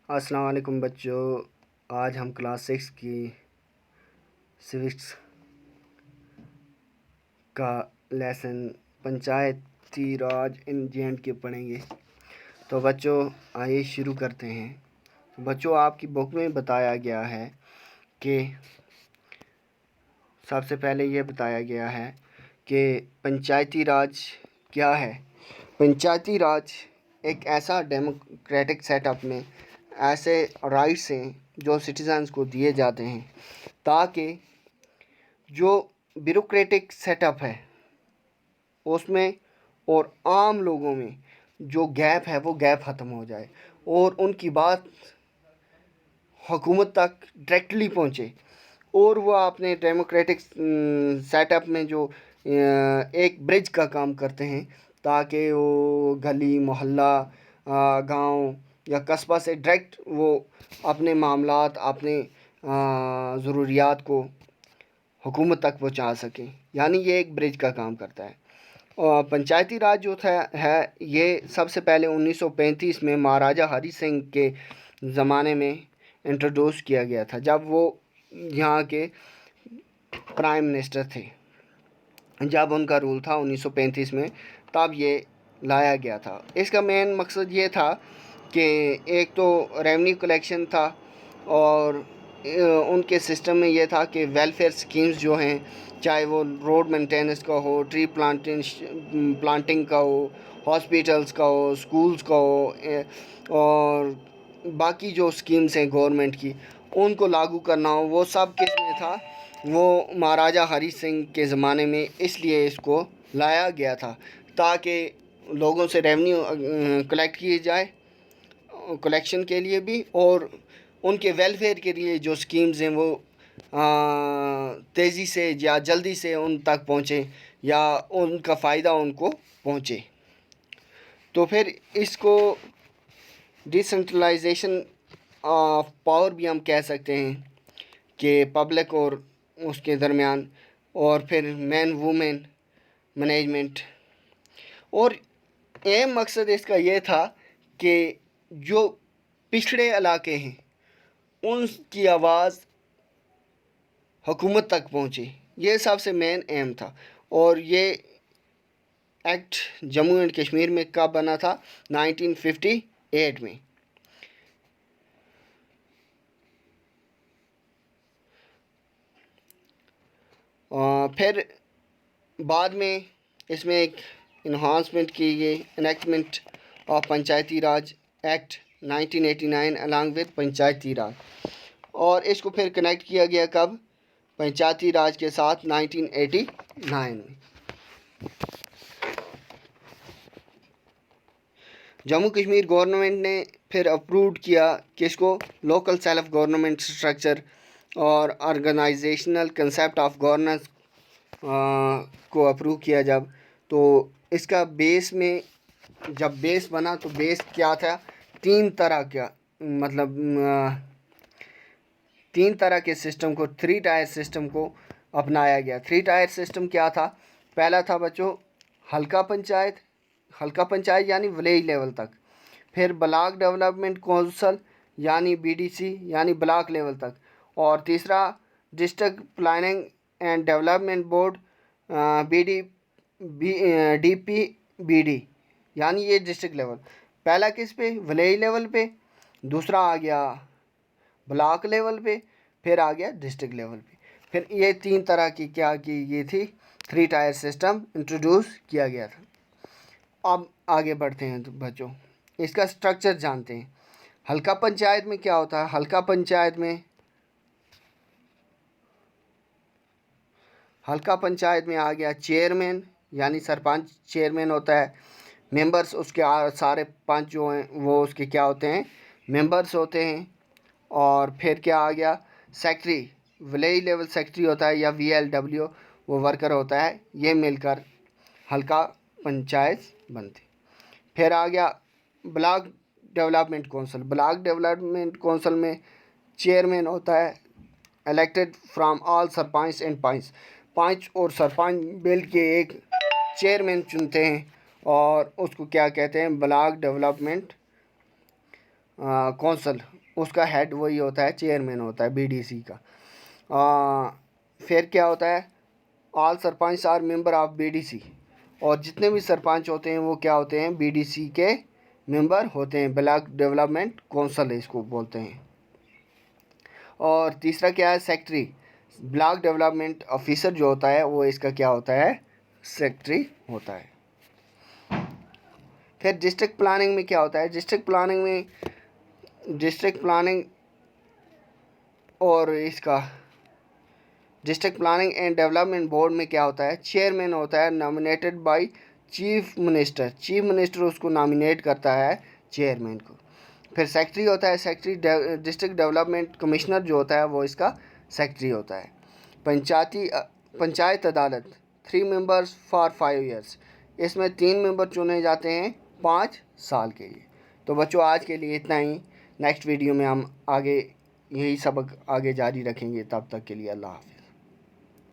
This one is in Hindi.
अस्सलाम वालेकुम बच्चों। आज हम क्लास 6 की सिविक्स का लेसन पंचायती राज इन जे.एंड.के पढ़ेंगे। तो बच्चों आइए शुरू करते हैं। तो बच्चों आपकी बुक में बताया गया है कि सबसे पहले ये बताया गया है कि पंचायती राज क्या है। पंचायती राज एक ऐसा डेमोक्रेटिक सेटअप में ऐसे राइट्स हैं जो सिटीजन्स को दिए जाते हैं ताकि जो ब्यूरोक्रेटिक सेटअप है उसमें और आम लोगों में जो गैप है वो गैप ख़त्म हो जाए और उनकी बात हुकूमत तक डायरेक्टली पहुँचे और वो अपने डेमोक्रेटिक सेटअप में जो एक ब्रिज का काम करते हैं ताकि वो गली मोहल्ला गांव या कस्बा से डायरेक्ट वो अपने मामलात अपने ज़रूरियात को हुकूमत तक पहुंचा सकें। यानी ये एक ब्रिज का काम करता है। और पंचायती राज जो था है ये सबसे पहले 1935 में महाराजा हरि सिंह के ज़माने में इंट्रोड्यूस किया गया था जब वो यहाँ के प्राइम मिनिस्टर थे। जब उनका रूल था 1935 में तब ये लाया गया था। इसका मेन मकसद ये था कि एक तो रेवेन्यू कलेक्शन था और उनके सिस्टम में ये था कि वेलफेयर स्कीम्स जो हैं चाहे वो रोड मेंटेनेंस का हो, ट्री प्लांटिंग का हो, हॉस्पिटल्स का हो, स्कूल्स का हो और बाकी जो स्कीम्स हैं गवर्नमेंट की उनको लागू करना हो, वो सब किस में था, वो महाराजा हरि सिंह के ज़माने में इसलिए इसको लाया गया था ताकि लोगों से रेवेन्यू कलेक्ट किए जाए कलेक्शन के लिए भी और उनके वेलफेयर के लिए जो स्कीम्स हैं वो तेज़ी से या जल्दी से उन तक पहुँचे या उनका फ़ायदा उनको पहुँचे। तो फिर इसको डिसेंट्रलाइजेशन ऑफ पावर भी हम कह सकते हैं कि पब्लिक और उसके दरमियान और फिर मैन वुमेन मैनेजमेंट और एम मकसद इसका ये था कि जो पिछड़े इलाके हैं उनकी आवाज़ हुकूमत तक पहुँचे। ये सबसे मेन एम था। और ये एक्ट जम्मू एंड कश्मीर में कब बना था? 1958 में। फिर बाद में इसमें एक इन्हांसमेंट की गई enactment of Panchayati Raj act 1989 along with Panchayati Raj और इसको फिर कनेक्ट किया गया कब? पंचायती राज के साथ 1989 में। जम्मू कश्मीर गवर्नमेंट ने फिर अप्रूव किया किसको? लोकल सेल्फ गवर्नमेंट स्ट्रक्चर और ऑर्गेनाइजेशनल कंसेप्ट ऑफ गवर्नेंस को अप्रूव किया जब, तो इसका बेस में जब बेस बना तो बेस क्या था? तीन तरह के सिस्टम को, थ्री टायर सिस्टम को अपनाया गया। थ्री टायर सिस्टम क्या था? पहला था बच्चों हल्का पंचायत यानी विलेज लेवल तक, फिर ब्लॉक डेवलपमेंट कौंसल यानी बीडीसी यानी ब्लॉक लेवल तक, और तीसरा district planning and development board DPBD यानी ये डिस्ट्रिक्ट लेवल। पहला किस पे? विलेज लेवल पे, दूसरा आ गया ब्लॉक लेवल पे, फिर आ गया डिस्ट्रिक्ट लेवल पे। फिर ये तीन तरह की क्या की ये थी? थ्री टायर सिस्टम इंट्रोड्यूस किया गया था। अब आगे बढ़ते हैं तो बच्चों इसका स्ट्रक्चर जानते हैं। हल्का पंचायत में क्या होता है? हल्का पंचायत में आ गया चेयरमैन यानी सरपंच चेयरमैन होता है। मेंबर्स उसके सारे पंच जो हैं वो उसके क्या होते हैं? मेंबर्स होते हैं। और फिर क्या आ गया? सेक्रेटरी, विलेज लेवल सेक्रेटरी होता है या VLW वो वर्कर होता है। ये मिलकर हल्का पंचायत बनती। फिर आ गया block development council. Block development council में चेयरमैन होता है elected from all sarpanch and panch और सरपंच मिल के एक चेयरमैन चुनते हैं और उसको क्या कहते हैं? ब्लॉक डेवलपमेंट कौंसल, उसका हेड वही होता है, चेयरमैन होता है बीडीसी का। फिर क्या होता है, all sarpanch are member of BDC, और जितने भी सरपंच होते हैं वो क्या होते हैं, बीडीसी के मेंबर होते हैं, ब्लॉक डेवलपमेंट कौंसल इसको बोलते हैं। और तीसरा क्या है, सेक्रेटरी, ब्लॉक डेवलपमेंट ऑफिसर जो होता है वो इसका क्या होता है, सेक्रेटरी होता है। फिर डिस्ट्रिक्ट प्लानिंग में क्या होता है, डिस्ट्रिक्ट प्लानिंग और इसका district planning and development board में क्या होता है, चेयरमैन होता है नॉमिनेटेड बाय चीफ मिनिस्टर उसको नॉमिनेट करता है चेयरमैन को। फिर सेक्रेटरी होता है, सेक्रेटरी डिस्ट्रिक्ट डेवलपमेंट कमिश्नर जो होता है वो इसका सेक्रेटरी होता है। पंचायत अदालत 3 मेंबर्स फॉर 5 ईयर्स, इसमें 3 मेंबर चुने जाते हैं 5 साल के लिए। तो बच्चों आज के लिए इतना ही, नेक्स्ट वीडियो में हम आगे यही सबक आगे जारी रखेंगे, तब तक के लिए अल्लाह हाफ़िज़।